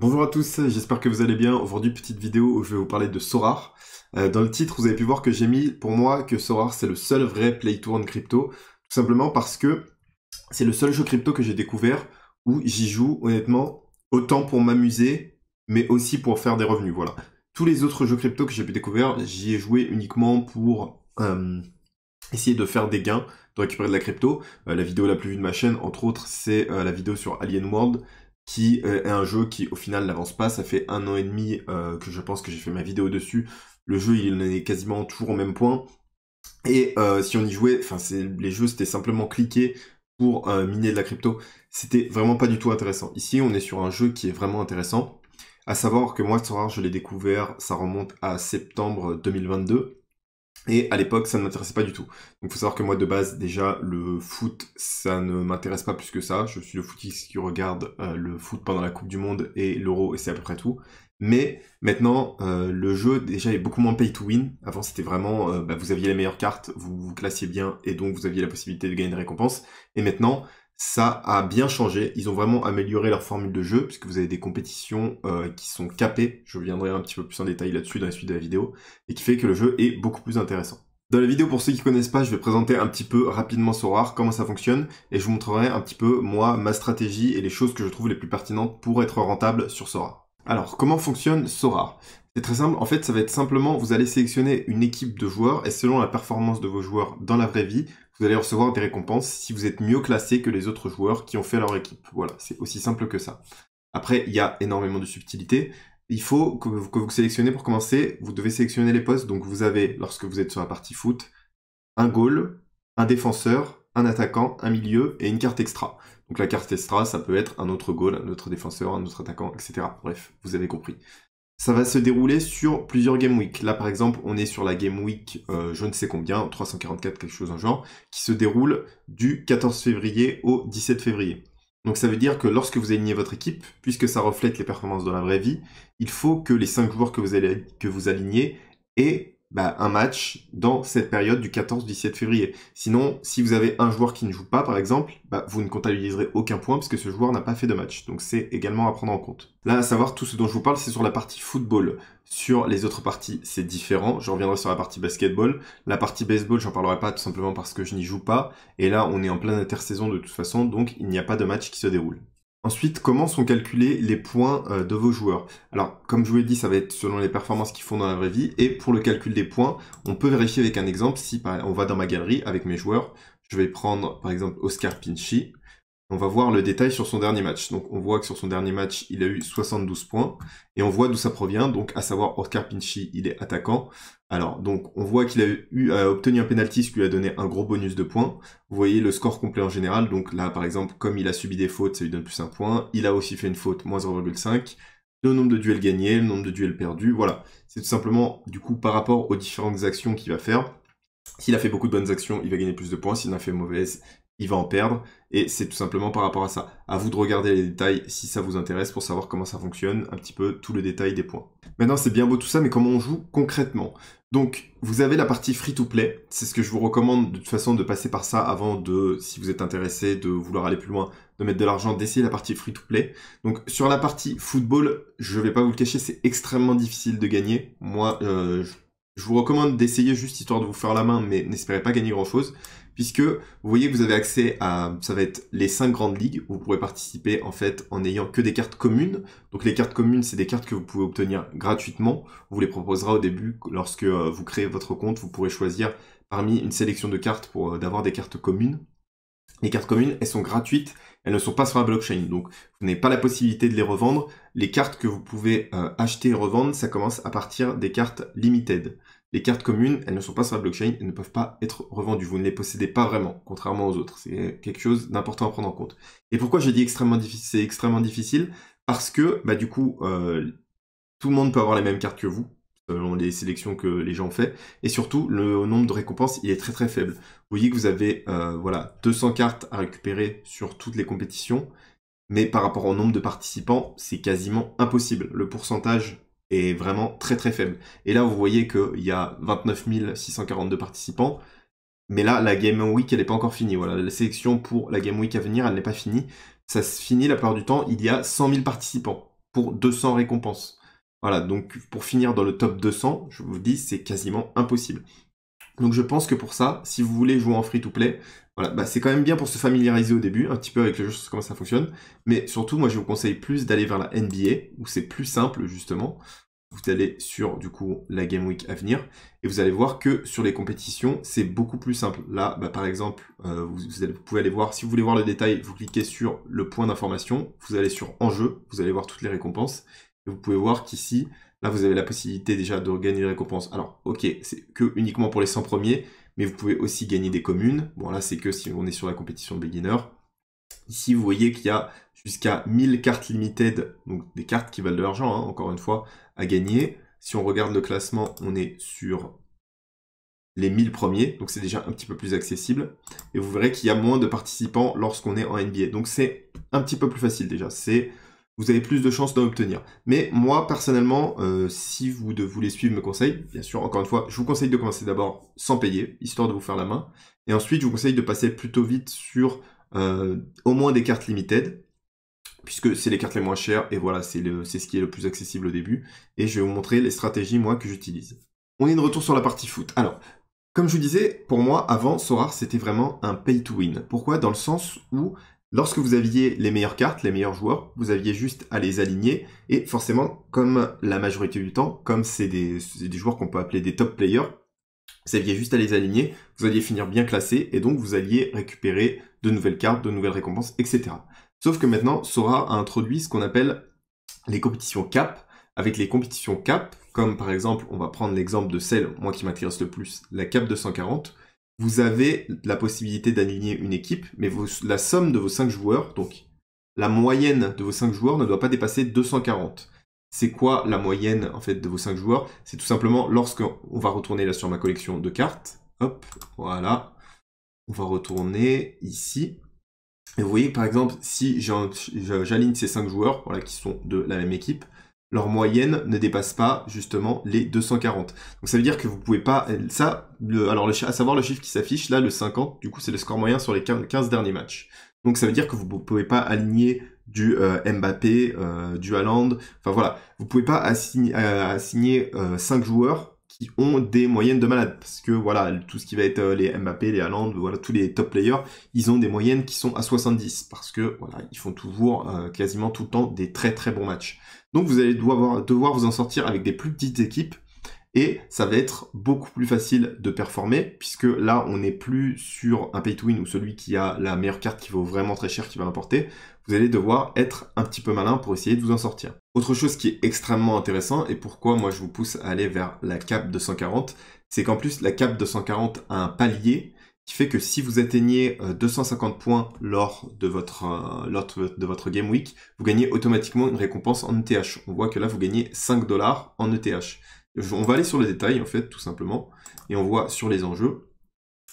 Bonjour à tous, j'espère que vous allez bien. Aujourd'hui, petite vidéo où je vais vous parler de Sorare. Dans le titre, vous avez pu voir que j'ai mis, pour moi, que Sorare, c'est le seul vrai play-to-earn crypto. Tout simplement parce que c'est le seul jeu crypto que j'ai découvert où j'y joue, honnêtement, autant pour m'amuser, mais aussi pour faire des revenus, voilà. Tous les autres jeux crypto que j'ai pu découvrir, j'y ai joué uniquement pour essayer de faire des gains, de récupérer de la crypto. La vidéo la plus vue de ma chaîne, entre autres, c'est la vidéo sur Alien World, qui est un jeu qui, au final, n'avance pas. Ça fait 1 an et demi que je pense que j'ai fait ma vidéo dessus. Le jeu, il en est quasiment toujours au même point. Et si on y jouait, enfin, les jeux, c'était simplement cliquer pour miner de la crypto. C'était vraiment pas du tout intéressant. Ici, on est sur un jeu qui est vraiment intéressant. À savoir que moi, Sorare, je l'ai découvert, ça remonte à septembre 2022. Et à l'époque, ça ne m'intéressait pas du tout. Donc, il faut savoir que moi, de base, déjà, le foot, ça ne m'intéresse pas plus que ça. Je suis le footix qui regarde le foot pendant la Coupe du Monde et l'Euro, et c'est à peu près tout. Mais maintenant, le jeu, déjà, est beaucoup moins pay to win. Avant, c'était vraiment, vous aviez les meilleures cartes, vous vous classiez bien, et donc vous aviez la possibilité de gagner des récompenses. Et maintenant, ça a bien changé. Ils ont vraiment amélioré leur formule de jeu, puisque vous avez des compétitions qui sont capées. Je reviendrai un petit peu plus en détail là-dessus dans la suite de la vidéo, et qui fait que le jeu est beaucoup plus intéressant. Dans la vidéo, pour ceux qui connaissent pas, je vais présenter un petit peu rapidement Sorare, comment ça fonctionne, et je vous montrerai un petit peu, moi, ma stratégie et les choses que je trouve les plus pertinentes pour être rentable sur Sorare. Alors, comment fonctionne Sorare? C'est très simple, en fait, ça va être simplement, vous allez sélectionner une équipe de joueurs, et selon la performance de vos joueurs dans la vraie vie, vous allez recevoir des récompenses si vous êtes mieux classé que les autres joueurs qui ont fait leur équipe. Voilà, c'est aussi simple que ça. Après, il y a énormément de subtilités. Il faut que vous sélectionnez pour commencer, vous devez sélectionner les postes. Donc vous avez, lorsque vous êtes sur la partie foot, un goal, un défenseur, un attaquant, un milieu et une carte extra. Donc la carte extra, ça peut être un autre goal, un autre défenseur, un autre attaquant, etc. Bref, vous avez compris. Ça va se dérouler sur plusieurs game week. Là, par exemple, on est sur la game week, je ne sais combien, 344, quelque chose en genre, qui se déroule du 14 février au 17 février. Donc ça veut dire que lorsque vous alignez votre équipe, puisque ça reflète les performances dans la vraie vie, il faut que les 5 joueurs que vous alignez aient un match dans cette période du 14-17 février. Sinon, si vous avez un joueur qui ne joue pas, par exemple, vous ne comptabiliserez aucun point parce que ce joueur n'a pas fait de match. Donc c'est également à prendre en compte. Là, à savoir, tout ce dont je vous parle, c'est sur la partie football. Sur les autres parties, c'est différent. Je reviendrai sur la partie basketball. La partie baseball, j'en parlerai pas tout simplement parce que je n'y joue pas. Et là, on est en pleine intersaison de toute façon, donc il n'y a pas de match qui se déroule. Ensuite, comment sont calculés les points de vos joueurs? Alors, comme je vous l'ai dit, ça va être selon les performances qu'ils font dans la vraie vie. Et pour le calcul des points, on peut vérifier avec un exemple. Si on va dans ma galerie avec mes joueurs, je vais prendre par exemple Oscar Pinchy. On va voir le détail sur son dernier match. Donc on voit que sur son dernier match, il a eu 72 points. Et on voit d'où ça provient. Donc à savoir, Oscar Pinchy, il est attaquant. Alors donc on voit qu'il a obtenu un penalty, ce qui lui a donné un gros bonus de points. Vous voyez le score complet en général. Donc là par exemple, comme il a subi des fautes, ça lui donne plus 1 point. Il a aussi fait une faute, moins 0,5. Le nombre de duels gagnés, le nombre de duels perdus. Voilà. C'est tout simplement du coup par rapport aux différentes actions qu'il va faire. S'il a fait beaucoup de bonnes actions, il va gagner plus de points. S'il en a fait mauvaises, il va en perdre. Et c'est tout simplement par rapport à ça. À vous de regarder les détails si ça vous intéresse pour savoir comment ça fonctionne, un petit peu tout le détail des points. Maintenant, c'est bien beau tout ça, mais comment on joue concrètement? Donc, vous avez la partie free-to-play. C'est ce que je vous recommande de toute façon de passer par ça avant de, si vous êtes intéressé, de vouloir aller plus loin, de mettre de l'argent, d'essayer la partie free-to-play. Donc, sur la partie football, je vais pas vous le cacher, c'est extrêmement difficile de gagner. Moi, je vous recommande d'essayer juste histoire de vous faire la main, mais n'espérez pas gagner grand-chose, puisque vous voyez que vous avez accès à, ça va être les 5 grandes ligues, où vous pourrez participer en fait en n'ayant que des cartes communes. Donc les cartes communes, c'est des cartes que vous pouvez obtenir gratuitement. On vous les proposera au début, lorsque vous créez votre compte, vous pourrez choisir parmi une sélection de cartes pour d'avoir des cartes communes. Les cartes communes, elles sont gratuites, elles ne sont pas sur la blockchain, donc vous n'avez pas la possibilité de les revendre. Les cartes que vous pouvez acheter et revendre, ça commence à partir des cartes limited. Les cartes communes, elles ne sont pas sur la blockchain, elles ne peuvent pas être revendues. Vous ne les possédez pas vraiment, contrairement aux autres. C'est quelque chose d'important à prendre en compte. Et pourquoi j'ai dit extrêmement difficile? C'est extrêmement difficile parce que, du coup, tout le monde peut avoir les mêmes cartes que vous, selon les sélections que les gens ont fait, et surtout, le nombre de récompenses, il est très très faible. Vous voyez que vous avez, 200 cartes à récupérer sur toutes les compétitions, mais par rapport au nombre de participants, c'est quasiment impossible. Le pourcentage est vraiment très très faible. Et là, vous voyez qu'il y a 29 642 participants, mais là, la Game Week, elle n'est pas encore finie. Voilà, la sélection pour la Game Week à venir, elle n'est pas finie. Ça se finit la plupart du temps, il y a 100 000 participants. pour 200 récompenses. Voilà, donc pour finir dans le top 200, je vous dis, c'est quasiment impossible. Donc je pense que pour ça, si vous voulez jouer en free-to-play, voilà, bah c'est quand même bien pour se familiariser au début, un petit peu avec le jeu, comment ça fonctionne. Mais surtout, moi je vous conseille plus d'aller vers la NBA, où c'est plus simple justement. Vous allez sur du coup la Game Week à venir, et vous allez voir que sur les compétitions, c'est beaucoup plus simple. Là, bah, par exemple, vous pouvez aller voir, si vous voulez voir le détail, vous cliquez sur le point d'information, vous allez sur Enjeux, vous allez voir toutes les récompenses, et vous pouvez voir qu'ici, là, vous avez la possibilité déjà de gagner des récompenses. Alors, ok, c'est que uniquement pour les 100 premiers, mais vous pouvez aussi gagner des communes. Bon, là, c'est que si on est sur la compétition de beginner. Ici, vous voyez qu'il y a jusqu'à 1000 cartes limited, donc des cartes qui valent de l'argent, hein, encore une fois, à gagner. Si on regarde le classement, on est sur les 1000 premiers, donc c'est déjà un petit peu plus accessible. Et vous verrez qu'il y a moins de participants lorsqu'on est en NBA. Donc c'est un petit peu plus facile déjà. Vous avez plus de chances d'en obtenir. Mais moi, personnellement, si vous voulez suivre mes conseils, bien sûr, encore une fois, je vous conseille de commencer d'abord sans payer, histoire de vous faire la main. Et ensuite, je vous conseille de passer plutôt vite sur au moins des cartes limited, puisque c'est les cartes les moins chères, et voilà, c'est ce qui est le plus accessible au début. Et je vais vous montrer les stratégies, moi, que j'utilise. On est de retour sur la partie foot. Alors, comme je vous disais, pour moi, avant, Sorare, c'était vraiment un pay to win. Pourquoi? Dans le sens où, lorsque vous aviez les meilleures cartes, les meilleurs joueurs, vous aviez juste à les aligner, et forcément, comme la majorité du temps, comme c'est des joueurs qu'on peut appeler des top players, vous aviez juste à les aligner, vous alliez finir bien classé, et donc vous alliez récupérer de nouvelles cartes, de nouvelles récompenses, etc. Sauf que maintenant, Sorare a introduit ce qu'on appelle les compétitions cap. Avec les compétitions cap, comme par exemple, on va prendre l'exemple de celle, moi qui m'intéresse le plus, la cap 240, vous avez la possibilité d'aligner une équipe, mais la somme de vos 5 joueurs, donc la moyenne de vos 5 joueurs ne doit pas dépasser 240. C'est quoi la moyenne en fait de vos 5 joueurs? C'est tout simplement lorsqu'on va retourner là sur ma collection de cartes, hop, voilà, on va retourner ici. Et vous voyez par exemple, si j'aligne ces 5 joueurs, voilà, qui sont de la même équipe, leur moyenne ne dépasse pas justement les 240. Donc ça veut dire que vous pouvez pas... alors à savoir le chiffre qui s'affiche, là le 50, du coup c'est le score moyen sur les 15 derniers matchs. Donc ça veut dire que vous ne pouvez pas aligner du Mbappé, du Haaland, enfin voilà, vous pouvez pas assigner 5 joueurs qui ont des moyennes de malade, parce que voilà, tout ce qui va être les Mbappé, les Haaland, voilà, tous les top players, ils ont des moyennes qui sont à 70, parce que voilà, ils font toujours quasiment tout le temps des très très bons matchs. Donc vous allez devoir vous en sortir avec des plus petites équipes, et ça va être beaucoup plus facile de performer, puisque là, on n'est plus sur un pay-to-win où celui qui a la meilleure carte qui vaut vraiment très cher qui va importer. Vous allez devoir être un petit peu malin pour essayer de vous en sortir. Autre chose qui est extrêmement intéressant, et pourquoi moi je vous pousse à aller vers la cap 240, c'est qu'en plus la cap 240 a un palier qui fait que si vous atteignez 250 points lors de votre Game Week, vous gagnez automatiquement une récompense en ETH. On voit que là, vous gagnez 5 $ en ETH. On va aller sur le détail, en fait, tout simplement, et on voit sur les enjeux.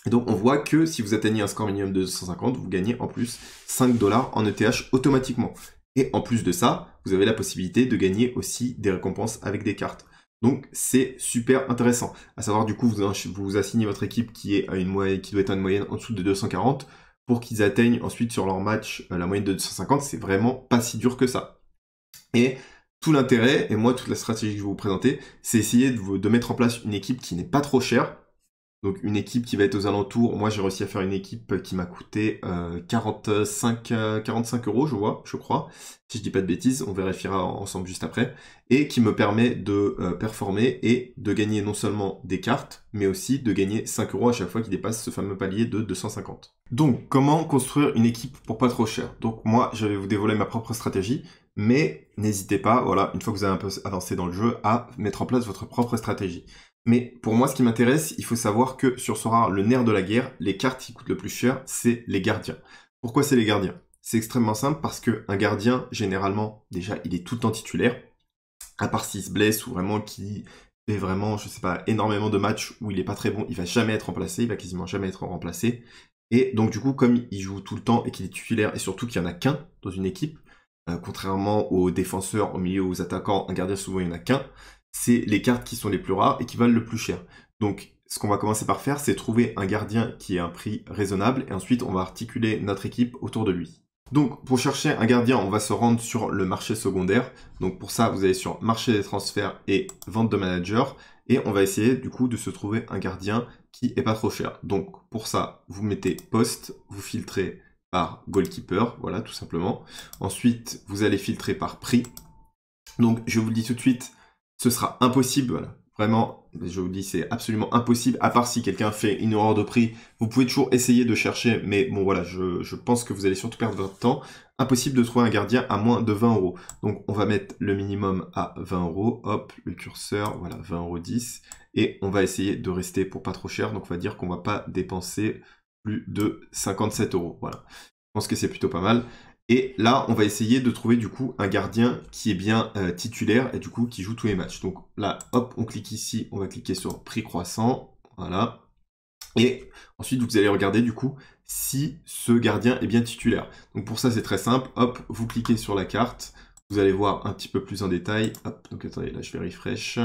Et donc, on voit que si vous atteignez un score minimum de 250, vous gagnez en plus 5 $ en ETH automatiquement. Et en plus de ça, vous avez la possibilité de gagner aussi des récompenses avec des cartes. Donc, c'est super intéressant. À savoir, du coup, vous assignez votre équipe qui doit être à une moyenne en dessous de 240 pour qu'ils atteignent ensuite sur leur match la moyenne de 250. C'est vraiment pas si dur que ça. Et tout l'intérêt, et moi toute la stratégie que je vais vous présenter, c'est essayer de mettre en place une équipe qui n'est pas trop chère. Donc une équipe qui va être aux alentours, moi j'ai réussi à faire une équipe qui m'a coûté 45 €, je crois, si je dis pas de bêtises, on vérifiera ensemble juste après, et qui me permet de performer et de gagner non seulement des cartes, mais aussi de gagner 5 € à chaque fois qu'il dépasse ce fameux palier de 250. Donc comment construire une équipe pour pas trop cher? Donc moi je vais vous dévoiler ma propre stratégie, mais n'hésitez pas, voilà, une fois que vous avez un peu avancé dans le jeu, à mettre en place votre propre stratégie. Mais pour moi, ce qui m'intéresse, il faut savoir que sur Sorare, le nerf de la guerre, les cartes qui coûtent le plus cher, c'est les gardiens. Pourquoi c'est les gardiens? C'est extrêmement simple parce qu'un gardien, généralement, déjà, il est tout le temps titulaire, à part s'il se blesse ou vraiment qui fait vraiment, je sais pas, énormément de matchs où il est pas très bon, il va jamais être remplacé, il va quasiment jamais être remplacé. Et donc du coup, comme il joue tout le temps et qu'il est titulaire, et surtout qu'il n'y en a qu'un dans une équipe, contrairement aux défenseurs, au milieu, aux attaquants, un gardien souvent il n'y en a qu'un, c'est les cartes qui sont les plus rares et qui valent le plus cher. Donc ce qu'on va commencer par faire, c'est trouver un gardien qui ait un prix raisonnable, et ensuite on va articuler notre équipe autour de lui. Donc, pour chercher un gardien, on va se rendre sur le marché secondaire. Donc, pour ça, vous allez sur marché des transferts et vente de manager. Et on va essayer, du coup, de se trouver un gardien qui est pas trop cher. Donc, pour ça, vous mettez poste, vous filtrez par goalkeeper, voilà, tout simplement. Ensuite, vous allez filtrer par prix. Donc, je vous le dis tout de suite, ce sera impossible, voilà. Vraiment, je vous dis, c'est absolument impossible, à part si quelqu'un fait une erreur de prix. Vous pouvez toujours essayer de chercher, mais bon, voilà, je pense que vous allez surtout perdre votre temps. Impossible de trouver un gardien à moins de 20 euros. Donc, on va mettre le minimum à 20 euros. Hop, le curseur, voilà, 20 euros 10. Et on va essayer de rester pour pas trop cher. Donc, on va dire qu'on va pas dépenser plus de 57 euros. Voilà. Je pense que c'est plutôt pas mal. Et là, on va essayer de trouver du coup un gardien qui est bien titulaire et du coup qui joue tous les matchs. Donc là, hop, on clique ici, on va cliquer sur prix croissant, voilà. Et ensuite, vous allez regarder du coup si ce gardien est bien titulaire. Donc pour ça, c'est très simple, hop, vous cliquez sur la carte, vous allez voir un petit peu plus en détail. Hop, donc attendez, là je vais refresh.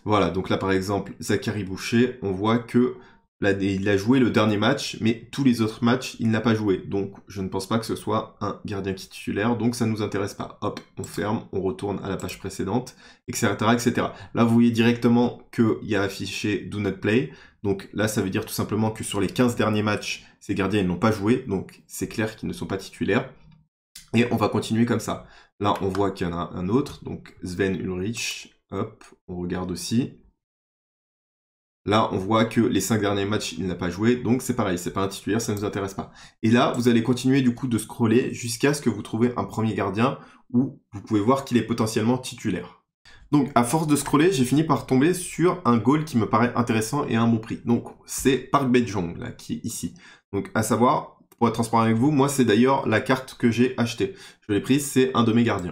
Voilà, donc là par exemple, Zachary Boucher, on voit que là, il a joué le dernier match, mais tous les autres matchs, il n'a pas joué. Donc je ne pense pas que ce soit un gardien qui est titulaire, donc ça ne nous intéresse pas. Hop, on ferme, on retourne à la page précédente, etc. etc. Là, vous voyez directement qu'il y a affiché Do Not Play. Donc là, ça veut dire tout simplement que sur les 15 derniers matchs, ces gardiens ils n'ont pas joué, donc c'est clair qu'ils ne sont pas titulaires. Et on va continuer comme ça. Là, on voit qu'il y en a un autre, donc Sven Ulrich. Hop, on regarde aussi. Là, on voit que les 5 derniers matchs, il n'a pas joué, donc c'est pareil, c'est pas un titulaire, ça ne nous intéresse pas. Et là, vous allez continuer du coup de scroller jusqu'à ce que vous trouvez un premier gardien où vous pouvez voir qu'il est potentiellement titulaire. Donc, à force de scroller, j'ai fini par tomber sur un goal qui me paraît intéressant et à un bon prix. Donc, c'est Park Bae-jong, là, qui est ici. Donc, à savoir, pour être transparent avec vous, moi, c'est d'ailleurs la carte que j'ai achetée. Je l'ai prise, c'est un de mes gardiens.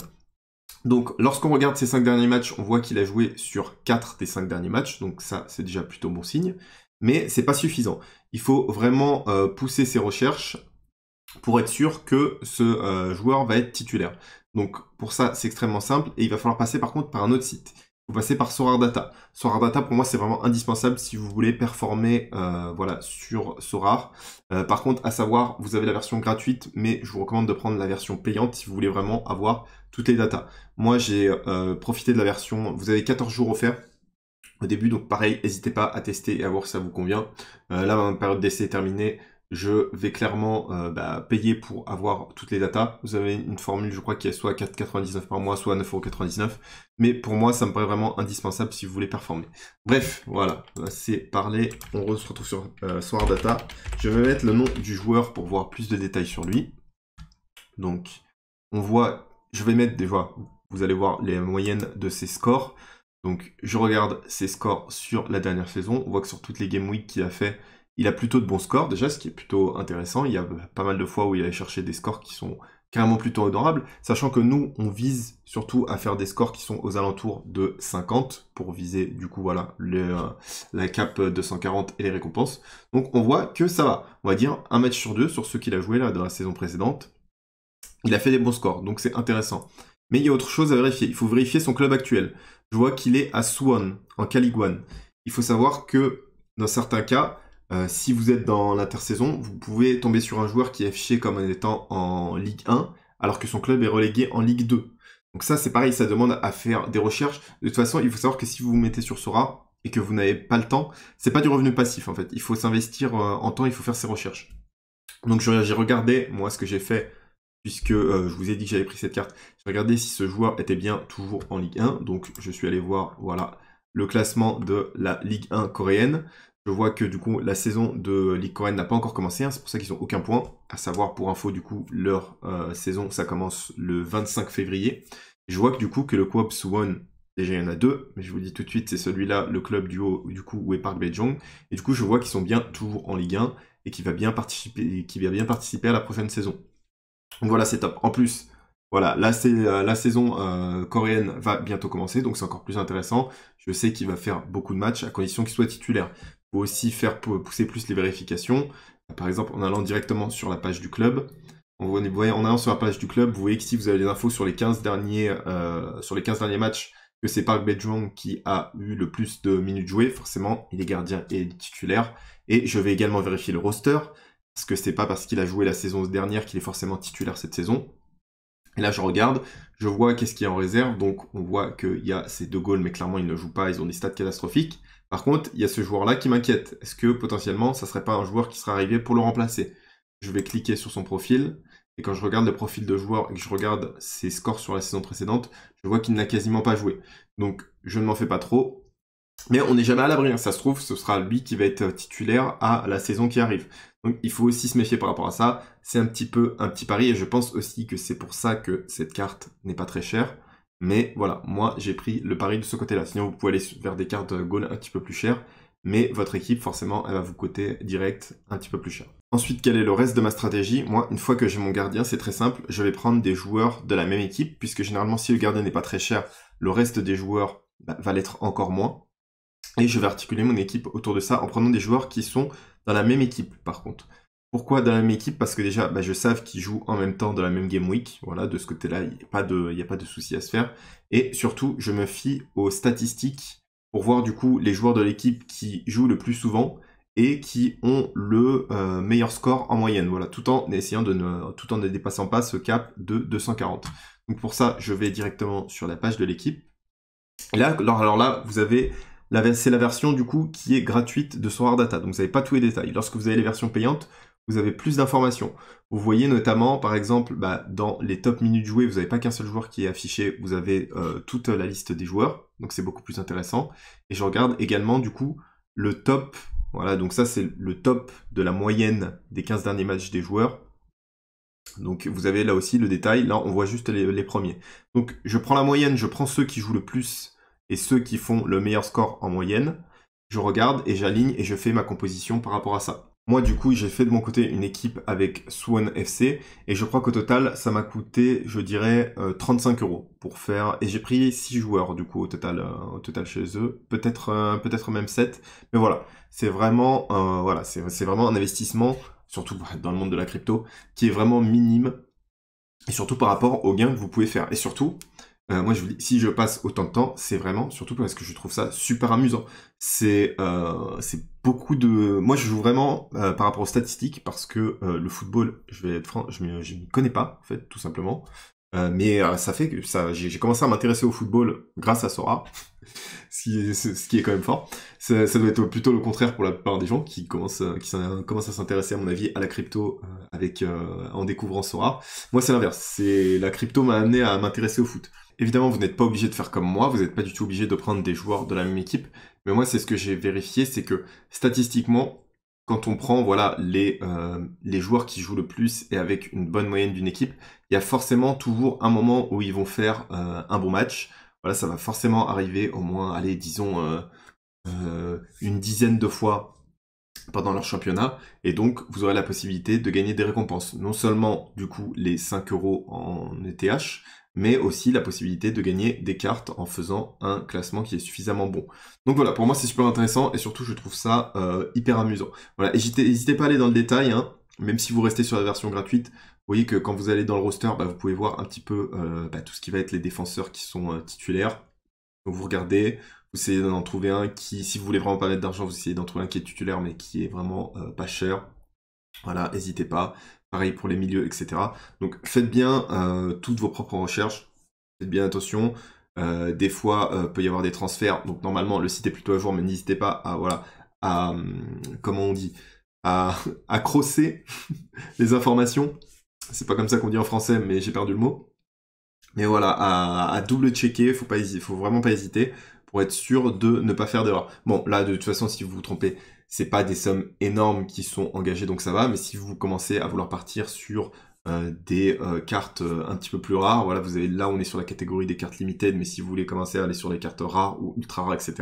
Donc, lorsqu'on regarde ces 5 derniers matchs, on voit qu'il a joué sur 4 des 5 derniers matchs. Donc ça, c'est déjà plutôt bon signe. Mais c'est pas suffisant. Il faut vraiment pousser ses recherches pour être sûr que ce joueur va être titulaire. Donc, pour ça, c'est extrêmement simple. Et il va falloir passer par contre par un autre site. Vous passez par Sorare Data. Sorare Data, pour moi, c'est vraiment indispensable si vous voulez performer voilà, sur Sorare. Par contre, à savoir, vous avez la version gratuite, mais je vous recommande de prendre la version payante si vous voulez vraiment avoir toutes les datas. Moi, j'ai profité de la version... Vous avez 14 jours offerts au début, donc pareil, n'hésitez pas à tester et à voir si ça vous convient. Là, ma période d'essai est terminée. Je vais clairement payer pour avoir toutes les datas. Vous avez une formule, je crois, qui est soit 4,99 par mois, soit 9,99 €. Mais pour moi, ça me paraît vraiment indispensable si vous voulez performer. Bref, voilà, c'est parlé. On se retrouve sur Sorare Data. Je vais mettre le nom du joueur pour voir plus de détails sur lui. Donc, on voit, je vais mettre déjà, vous allez voir les moyennes de ses scores. Donc, je regarde ses scores sur la dernière saison. On voit que sur toutes les Game Week qu'il a fait, il a plutôt de bons scores déjà, ce qui est plutôt intéressant. Il y a pas mal de fois où il a cherché des scores qui sont carrément plutôt honorables, sachant que nous, on vise surtout à faire des scores qui sont aux alentours de 50 pour viser, du coup, voilà, la cap de 140 et les récompenses. Donc, on voit que ça va. On va dire un match sur deux sur ceux qu'il a joué là dans la saison précédente. Il a fait des bons scores, donc c'est intéressant. Mais il y a autre chose à vérifier. Il faut vérifier son club actuel. Je vois qu'il est à Suwon, en K-League One. Il faut savoir que, dans certains cas, si vous êtes dans l'intersaison, vous pouvez tomber sur un joueur qui est affiché comme en étant en Ligue 1, alors que son club est relégué en Ligue 2. Donc ça, c'est pareil, ça demande à faire des recherches. De toute façon, il faut savoir que si vous vous mettez sur Sora et que vous n'avez pas le temps, c'est pas du revenu passif, en fait. Il faut s'investir en temps, il faut faire ses recherches. Donc j'ai regardé, moi, ce que j'ai fait, puisque je vous ai dit que j'avais pris cette carte. J'ai regardé si ce joueur était bien toujours en Ligue 1. Donc je suis allé voir, voilà, le classement de la Ligue 1 coréenne. Je vois que du coup la saison de Ligue coréenne n'a pas encore commencé, hein, c'est pour ça qu'ils n'ont aucun point. À savoir, pour info, du coup, leur saison, ça commence le 25 février. Je vois que du coup que le club Suwon, déjà il y en a deux, mais je vous dis tout de suite, c'est celui-là, le club du haut, du coup, où est Park Bae-jong. Et du coup, je vois qu'ils sont bien toujours en Ligue 1 et qui va bien participer à la prochaine saison. Donc voilà, c'est top. En plus, voilà, là, c'est la saison coréenne va bientôt commencer, donc c'est encore plus intéressant. Je sais qu'il va faire beaucoup de matchs, à condition qu'il soit titulaire. Il faut aussi faire pousser plus les vérifications. Par exemple, en allant directement sur la page du club. Vous voyez, en allant sur la page du club, vous voyez qu'ici, vous avez les infos sur les 15 derniers, matchs, que c'est Park Bae-jong qui a eu le plus de minutes jouées. Forcément, il est gardien et titulaire. Et je vais également vérifier le roster. parce que c'est pas parce qu'il a joué la saison dernière qu'il est forcément titulaire cette saison. Et là, je regarde, je vois qu'est-ce qu'il y a en réserve, donc on voit qu'il y a ces deux goals, mais clairement, ils ne jouent pas, ils ont des stats catastrophiques. Par contre, il y a ce joueur-là qui m'inquiète. Est-ce que, potentiellement, ça serait pas un joueur qui serait arrivé pour le remplacer? Je vais cliquer sur son profil, et quand je regarde le profil de joueur, et que je regarde ses scores sur la saison précédente, je vois qu'il n'a quasiment pas joué. Donc, je ne m'en fais pas trop. Mais on n'est jamais à l'abri, hein. Ça se trouve, ce sera lui qui va être titulaire à la saison qui arrive. Donc il faut aussi se méfier par rapport à ça. C'est un petit pari, et je pense aussi que c'est pour ça que cette carte n'est pas très chère. Mais voilà, moi j'ai pris le pari de ce côté-là. Sinon vous pouvez aller vers des cartes goal un petit peu plus chères, mais votre équipe forcément elle va vous coûter direct un petit peu plus cher. Ensuite, quel est le reste de ma stratégie? Moi, une fois que j'ai mon gardien, c'est très simple, je vais prendre des joueurs de la même équipe, puisque généralement si le gardien n'est pas très cher, le reste des joueurs va l'être encore moins. Et je vais articuler mon équipe autour de ça en prenant des joueurs qui sont dans la même équipe, par contre. Pourquoi dans la même équipe? Parce que déjà, je sais qu'ils jouent en même temps dans la même game week. Voilà, de ce côté-là, il n'y a pas de souci à se faire. Et surtout, je me fie aux statistiques pour voir du coup les joueurs de l'équipe qui jouent le plus souvent et qui ont le meilleur score en moyenne. Voilà, tout en ne dépassant pas ce cap de 240. Donc pour ça, je vais directement sur la page de l'équipe. Et là, alors là, vous avez c'est la version du coup qui est gratuite de Sorare Data, donc vous n'avez pas tous les détails. Lorsque vous avez les versions payantes, vous avez plus d'informations. Vous voyez notamment, par exemple, dans les top minutes jouées, vous n'avez pas qu'un seul joueur qui est affiché, vous avez toute la liste des joueurs, donc c'est beaucoup plus intéressant. Et je regarde également du coup le top, voilà, donc ça c'est le top de la moyenne des 15 derniers matchs des joueurs. Donc vous avez là aussi le détail, là on voit juste les premiers. Donc je prends la moyenne, je prends ceux qui jouent le plus et ceux qui font le meilleur score en moyenne, je regarde et j'aligne et je fais ma composition par rapport à ça. Moi du coup j'ai fait de mon côté une équipe avec Swan FC et je crois qu'au total ça m'a coûté je dirais 35 € pour faire, et j'ai pris 6 joueurs du coup au total chez eux, peut-être même 7, mais voilà, c'est vraiment, c'est vraiment un investissement, surtout dans le monde de la crypto, qui est vraiment minime, et surtout par rapport aux gains que vous pouvez faire. Et surtout, moi je vous dis, si je passe autant de temps, c'est vraiment, surtout parce que je trouve ça super amusant. C'est moi je joue vraiment par rapport aux statistiques, parce que le football, je vais être franc, je m'y connais pas, en fait, tout simplement. Mais ça fait que j'ai commencé à m'intéresser au football grâce à Sora, ce qui est quand même fort. Ça doit être plutôt le contraire pour la plupart des gens qui commencent à s'intéresser, à mon avis, à la crypto en découvrant Sora. Moi, c'est l'inverse. La crypto m'a amené à m'intéresser au foot. Évidemment, vous n'êtes pas obligé de faire comme moi, vous n'êtes pas du tout obligé de prendre des joueurs de la même équipe, mais moi, c'est ce que j'ai vérifié, c'est que statistiquement, quand on prend les joueurs qui jouent le plus et avec une bonne moyenne d'une équipe, il y a forcément toujours un moment où ils vont faire un bon match. Voilà, ça va forcément arriver au moins, allez, disons, une dizaine de fois pendant leur championnat, et donc vous aurez la possibilité de gagner des récompenses. Non seulement, du coup, les 5 € en ETH, mais aussi la possibilité de gagner des cartes en faisant un classement qui est suffisamment bon. Donc voilà, pour moi c'est super intéressant, et surtout je trouve ça hyper amusant. Voilà, n'hésitez pas à aller dans le détail, hein, même si vous restez sur la version gratuite. Vous voyez que quand vous allez dans le roster, vous pouvez voir un petit peu tout ce qui va être les défenseurs qui sont titulaires. Donc vous regardez, vous essayez d'en trouver un qui, si vous voulez vraiment pas mettre d'argent, vous essayez d'en trouver un qui est titulaire mais qui est vraiment pas cher. Voilà, n'hésitez pas. Pareil pour les milieux, etc. Donc faites bien toutes vos propres recherches. Faites bien attention. Des fois, peut y avoir des transferts. Donc normalement, le site est plutôt à jour, mais n'hésitez pas à comment on dit, à crosser les informations. C'est pas comme ça qu'on dit en français, mais j'ai perdu le mot. Mais voilà, à double-checker, faut vraiment pas hésiter pour être sûr de ne pas faire d'erreur. Bon, là, de toute façon, si vous vous trompez, c'est pas des sommes énormes qui sont engagées, donc ça va. Mais si vous commencez à vouloir partir sur des cartes un petit peu plus rares, voilà, vous avez là, on est sur la catégorie des cartes limited, mais si vous voulez commencer à aller sur les cartes rares ou ultra rares, etc.,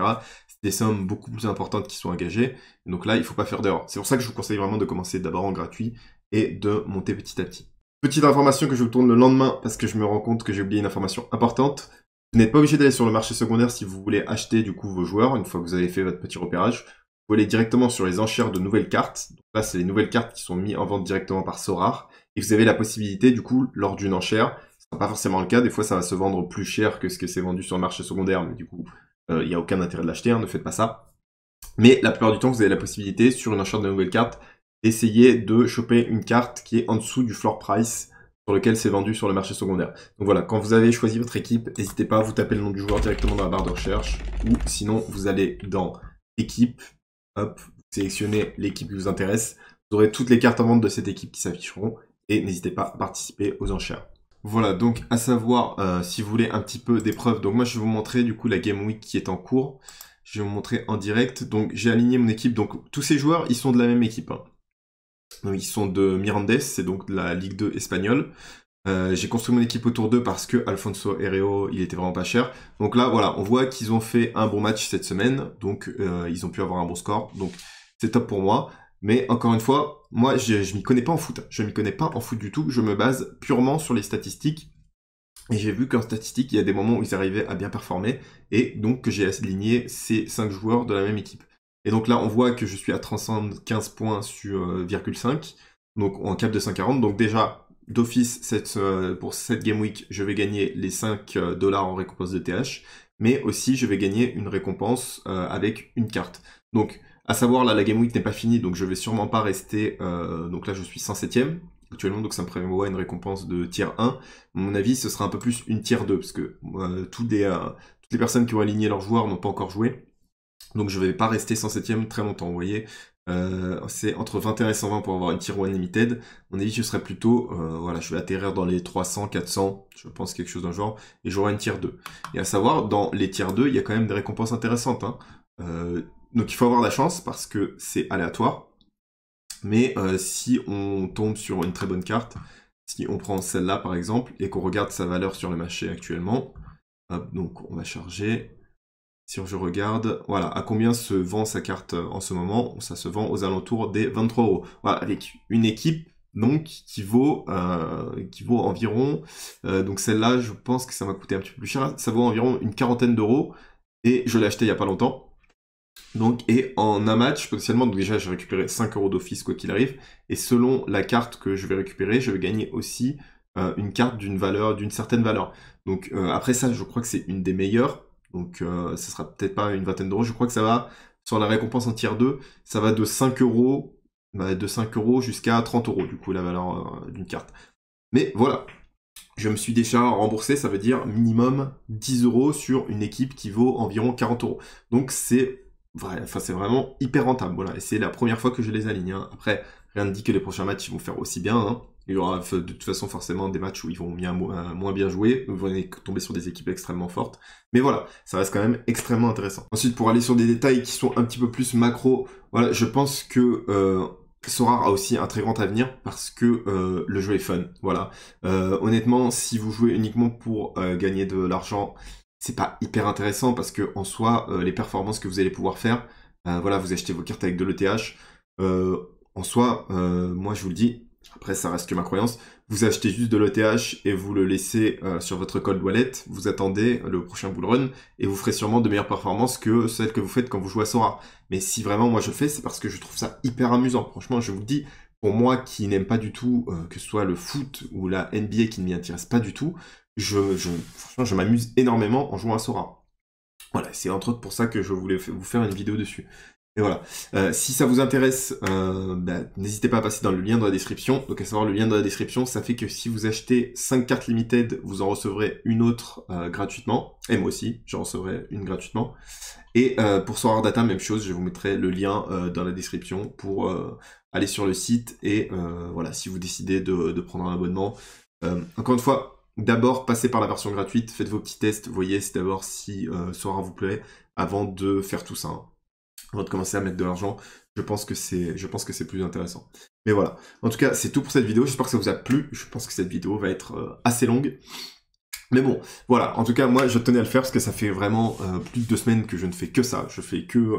c'est des sommes beaucoup plus importantes qui sont engagées. Donc là, il faut pas faire d'erreur. C'est pour ça que je vous conseille vraiment de commencer d'abord en gratuit et de monter petit à petit. Petite information que je vous tourne le lendemain parce que je me rends compte que j'ai oublié une information importante. Vous n'êtes pas obligé d'aller sur le marché secondaire si vous voulez acheter du coup vos joueurs une fois que vous avez fait votre petit repérage. Vous pouvez aller directement sur les enchères de nouvelles cartes. Donc là, c'est les nouvelles cartes qui sont mises en vente directement par Sorare. Et vous avez la possibilité du coup, lors d'une enchère, ce sera pas forcément le cas, des fois ça va se vendre plus cher que ce que c'est vendu sur le marché secondaire, mais du coup, il n'y a aucun intérêt de l'acheter, hein, ne faites pas ça. Mais la plupart du temps, vous avez la possibilité, sur une enchère de nouvelles cartes, essayez de choper une carte qui est en dessous du floor price sur lequel c'est vendu sur le marché secondaire. Donc voilà, quand vous avez choisi votre équipe, n'hésitez pas à vous taper le nom du joueur directement dans la barre de recherche, ou sinon vous allez dans équipe, hop, vous sélectionnez l'équipe qui vous intéresse, vous aurez toutes les cartes en vente de cette équipe qui s'afficheront, et n'hésitez pas à participer aux enchères. Voilà, donc à savoir, si vous voulez un petit peu d'épreuves, donc moi je vais vous montrer du coup la Game Week qui est en cours, je vais vous montrer en direct, donc j'ai aligné mon équipe, donc tous ces joueurs, ils sont de la même équipe, hein. Donc ils sont de Mirandes, c'est donc de la Ligue 2 espagnole. J'ai construit mon équipe autour d'eux parce que Alfonso Herrero, il était vraiment pas cher. Donc là, voilà, on voit qu'ils ont fait un bon match cette semaine, donc ils ont pu avoir un bon score, donc c'est top pour moi. Mais encore une fois, moi, je m'y connais pas en foot. Je m'y connais pas en foot du tout. Je me base purement sur les statistiques. Et j'ai vu qu'en statistique, il y a des moments où ils arrivaient à bien performer, et donc que j'ai aligné ces 5 joueurs de la même équipe. Et donc là, on voit que je suis à 315 points sur 0,5, donc en cap de 5,40. Donc déjà, d'office, pour cette Game Week, je vais gagner les 5 $ en récompense de TH, mais aussi je vais gagner une récompense avec une carte. Donc, à savoir, là, la Game Week n'est pas finie, donc je vais sûrement pas rester... donc là, je suis 107ème actuellement, donc ça me prévoit une récompense de tier 1. À mon avis, ce sera un peu plus une tier 2, parce que toutes les personnes qui ont aligné leurs joueurs n'ont pas encore joué. Donc je vais pas rester 107ème très longtemps, vous voyez. C'est entre 21 et 120 pour avoir une tier 1 limited. À mon avis, je serais plutôt, voilà, je vais atterrir dans les 300, 400, je pense quelque chose dans le genre, et j'aurai une tier 2. Et à savoir, dans les tier 2, il y a quand même des récompenses intéressantes, hein. Donc il faut avoir la chance, parce que c'est aléatoire. Mais si on tombe sur une très bonne carte, si on prend celle-là par exemple, et qu'on regarde sa valeur sur le marché actuellement, hop, donc on va charger. Si je regarde, voilà, à combien se vend sa carte en ce moment, ça se vend aux alentours des 23 €. Voilà, avec une équipe donc qui vaut environ, donc celle-là, je pense que ça m'a coûté un petit peu plus cher, ça vaut environ une quarantaine d'euros, et je l'ai acheté il n'y a pas longtemps. Donc, et en un match, potentiellement, donc déjà j'ai récupéré 5 € d'office quoi qu'il arrive, et selon la carte que je vais récupérer, je vais gagner aussi une carte d'une certaine valeur. Donc après ça, je crois que c'est une des meilleures, donc ça sera peut-être pas une vingtaine d'euros, je crois que ça va, sur la récompense en tier 2, ça va de 5 € jusqu'à 30 € du coup la valeur d'une carte. Mais voilà, je me suis déjà remboursé, ça veut dire minimum 10 € sur une équipe qui vaut environ 40 €. Donc c'est vraiment hyper rentable, voilà. Et c'est la première fois que je les aligne, hein. Après, rien ne dit que les prochains matchs ils vont faire aussi bien, hein. Il y aura de toute façon forcément des matchs où ils vont moins bien jouer, vous allez tomber sur des équipes extrêmement fortes. Mais voilà, ça reste quand même extrêmement intéressant. Ensuite, pour aller sur des détails qui sont un petit peu plus macro, voilà, je pense que Sorare a aussi un très grand avenir parce que le jeu est fun, voilà. Honnêtement, si vous jouez uniquement pour gagner de l'argent, c'est pas hyper intéressant parce que en soi, les performances que vous allez pouvoir faire, voilà, vous achetez vos cartes avec de l'ETH, en soi, moi je vous le dis, après ça reste que ma croyance, vous achetez juste de l'ETH et vous le laissez sur votre cold wallet, vous attendez le prochain bull run et vous ferez sûrement de meilleures performances que celles que vous faites quand vous jouez à Sorare. Mais si vraiment moi je le fais, c'est parce que je trouve ça hyper amusant. Franchement, je vous le dis, pour moi qui n'aime pas du tout, que ce soit le foot ou la NBA qui ne m'y intéresse pas du tout, franchement, je m'amuse énormément en jouant à Sorare. Voilà, c'est entre autres pour ça que je voulais vous faire une vidéo dessus. Et voilà. Si ça vous intéresse, n'hésitez pas à passer dans le lien dans la description. Donc à savoir, le lien dans la description, ça fait que si vous achetez 5 cartes limited, vous en recevrez une autre gratuitement. Et moi aussi, j'en recevrai une gratuitement. Et pour Sorare Data, même chose, je vous mettrai le lien dans la description pour aller sur le site. Et voilà, si vous décidez de prendre un abonnement. Encore une fois, d'abord, passez par la version gratuite, faites vos petits tests, voyez d'abord si Sorare vous plaît, avant de faire tout ça, hein. Avant de commencer à mettre de l'argent, je pense que c'est plus intéressant. Mais voilà. En tout cas, c'est tout pour cette vidéo. J'espère que ça vous a plu. Je pense que cette vidéo va être assez longue. Mais bon, voilà. En tout cas, moi, je tenais à le faire parce que ça fait vraiment plus de 2 semaines que je ne fais que ça. Je fais que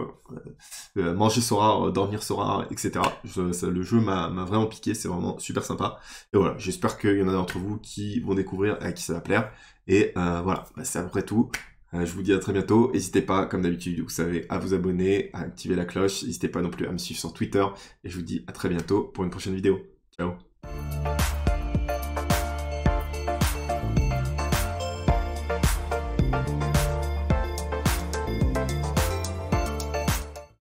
manger Sorare, dormir Sorare, etc. Le jeu m'a vraiment piqué. C'est vraiment super sympa. Et voilà. J'espère qu'il y en a d'entre vous qui vont découvrir et à qui ça va plaire. Et voilà. C'est à peu près tout. Je vous dis à très bientôt. N'hésitez pas, comme d'habitude, vous savez, à vous abonner, à activer la cloche. N'hésitez pas non plus à me suivre sur Twitter. Et je vous dis à très bientôt pour une prochaine vidéo. Ciao.